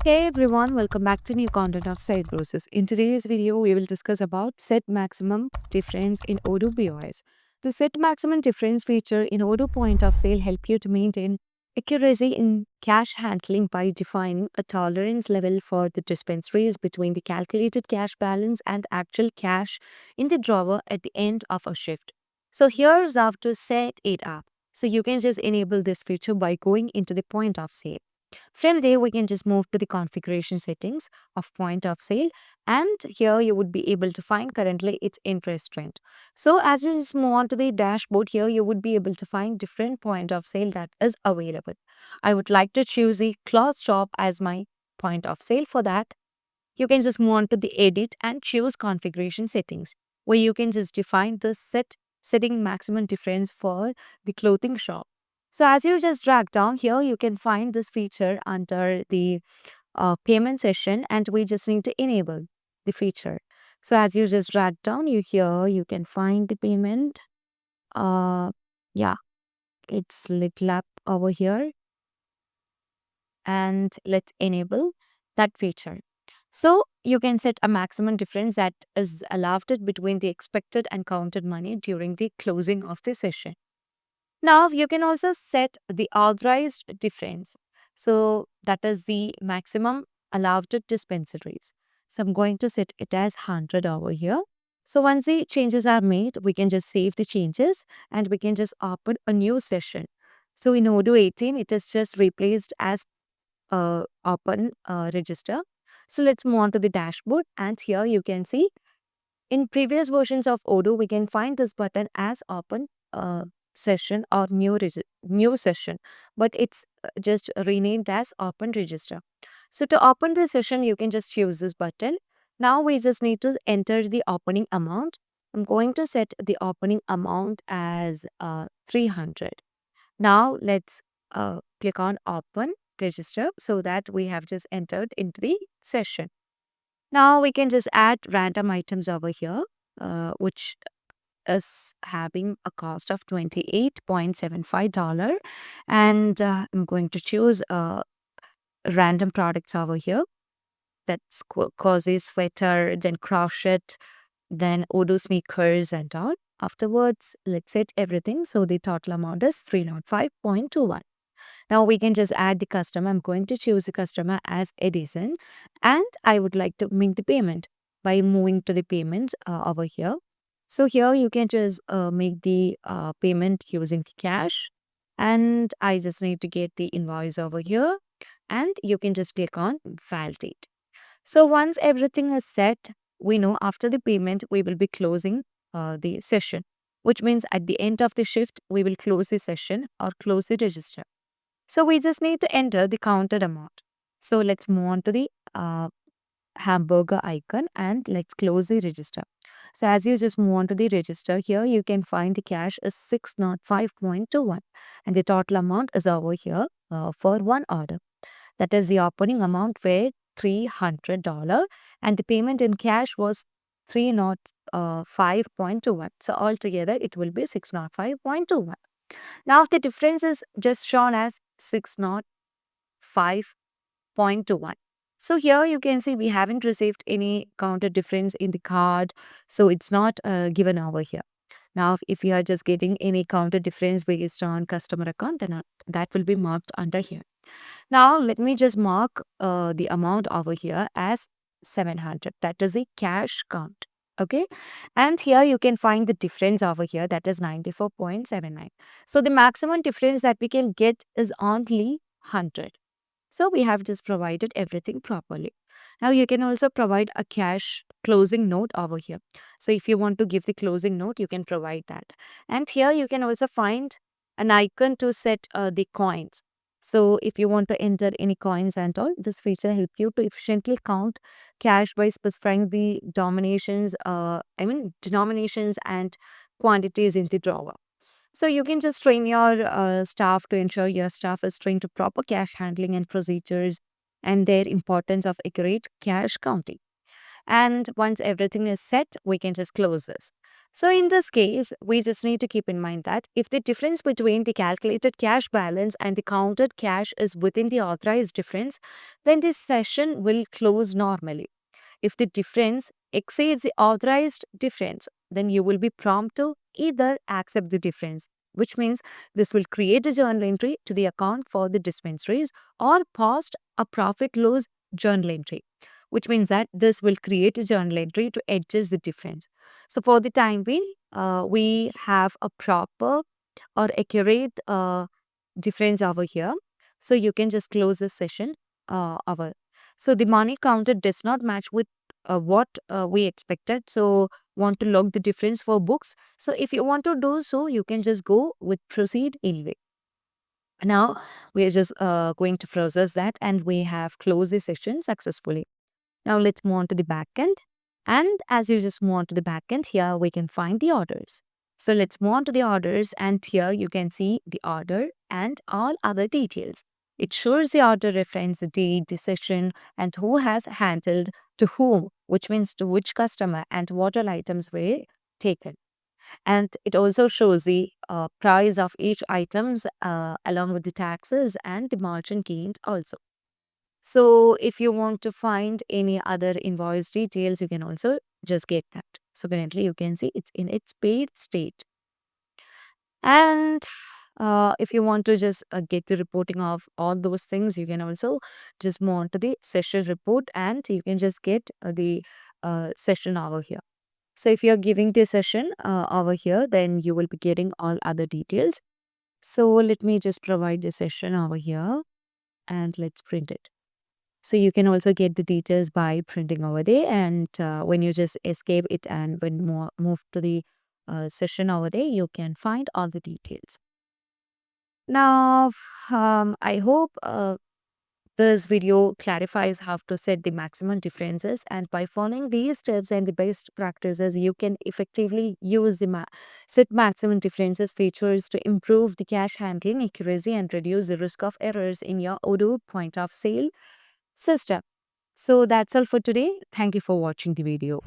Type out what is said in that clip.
Hey everyone, welcome back to new content of Cybrosys. In today's video, we will discuss about set maximum difference in Odoo POS. The set maximum difference feature in Odoo point of sale help you to maintain accuracy in cash handling by defining a tolerance level for the dispensaries between the calculated cash balance and actual cash in the drawer at the end of a shift. So here's how to set it up. So you can just enable this feature by going into the point of sale. From there, we can just move to the configuration settings of point of sale. And here you would be able to find currently its interest rate. So as you just move on to the dashboard here, you would be able to find different point of sale that is available. I would like to choose the cloth shop as my point of sale. For that, you can just move on to the edit and choose configuration settings where you can just define the setting maximum difference for the clothing shop. So as you just drag down here, you can find this feature under the payment session and we just need to enable the feature. So as you just drag down you here, you can find the payment. Uh, yeah, it's little up over here and let's enable that feature. So you can set a maximum difference that is allowed between the expected and counted money during the closing of the session. Now you can also set the authorized difference. So that is the maximum allowed dispensaries. So I'm going to set it as 100 over here. So once the changes are made, we can just save the changes and we can just open a new session. So in Odoo 18, it is just replaced as open register. So let's move on to the dashboard and here you can see in previous versions of Odoo, we can find this button as open session or new session, but it's just renamed as open register. So to open the session, you can just use this button. Now we just need to enter the opening amount. I'm going to set the opening amount as 300. Now let's click on open register so that we have just entered into the session. Now we can just add random items over here, which is having a cost of $28.75. And I'm going to choose random products over here. That's cozy sweater, then crochet, then Odoo sneakers and all. Afterwards, let's set everything. So the total amount is 305.21. Now we can just add the customer. I'm going to choose the customer as Edison and I would like to make the payment by moving to the payment over here. So here you can just make the payment using the cash and I just need to get the invoice over here and you can just click on validate. So once everything is set, we know after the payment we will be closing the session, which means at the end of the shift we will close the session or close the register. So we just need to enter the counted amount. So let's move on to the hamburger icon and let's close the register. So as you just move on to the register here, you can find the cash is 605.21 and the total amount is over here for one order. That is the opening amount were $300 and the payment in cash was 305.21. So altogether it will be 605.21. Now the difference is just shown as 605.21. So here you can see we haven't received any counter difference in the card. So it's not given over here. Now if you are just getting any counter difference based on customer account, then that will be marked under here. Now let me just mark the amount over here as 700. That is a cash count. Okay. And here you can find the difference over here, that is 94.79. So the maximum difference that we can get is only 100. So we have just provided everything properly. Now you can also provide a cash closing note over here. So if you want to give the closing note, you can provide that. And here you can also find an icon to set the coins. So if you want to enter any coins and all, this feature help you to efficiently count cash by specifying the denominations and quantities in the drawer. So you can just train your staff to ensure your staff is trained to proper cash handling and procedures and their importance of accurate cash counting. And once everything is set, we can just close this. So in this case, we just need to keep in mind that if the difference between the calculated cash balance and the counted cash is within the authorized difference, then this session will close normally. If the difference exceeds the authorized difference, then you will be prompt to either accept the difference, which means this will create a journal entry to the account for the dispensaries, or post a profit loss journal entry, which means that this will create a journal entry to adjust the difference. So for the time being, we have a proper or accurate difference over here. So you can just close this session over. So the money counted does not match with what we expected. So want to log the difference for books. So if you want to do so, you can just go with proceed anyway. Now we are just going to process that, and we have closed the session successfully. Now let's move on to the backend. And as you just move on to the backend, here we can find the orders. So let's move on to the orders, and here you can see the order and all other details. It shows the order reference, the date, the session, and who has handled to whom, which means to which customer, and what all items were taken. And it also shows the price of each items along with the taxes and the margin gained also. So if you want to find any other invoice details, you can also just get that. So currently you can see it's in its paid state. And if you want to just get the reporting of all those things, you can also just move on to the session report, and you can just get the session over here. So if you're giving the session over here, then you will be getting all other details. So let me just provide the session over here, and let's print it. So you can also get the details by printing over there, and when you just escape it and when move to the session over there, you can find all the details. Now, I hope this video clarifies how to set the maximum differences, and by following these steps and the best practices, you can effectively use the set maximum differences features to improve the cash handling accuracy and reduce the risk of errors in your Odoo point of sale system. So that's all for today. Thank you for watching the video.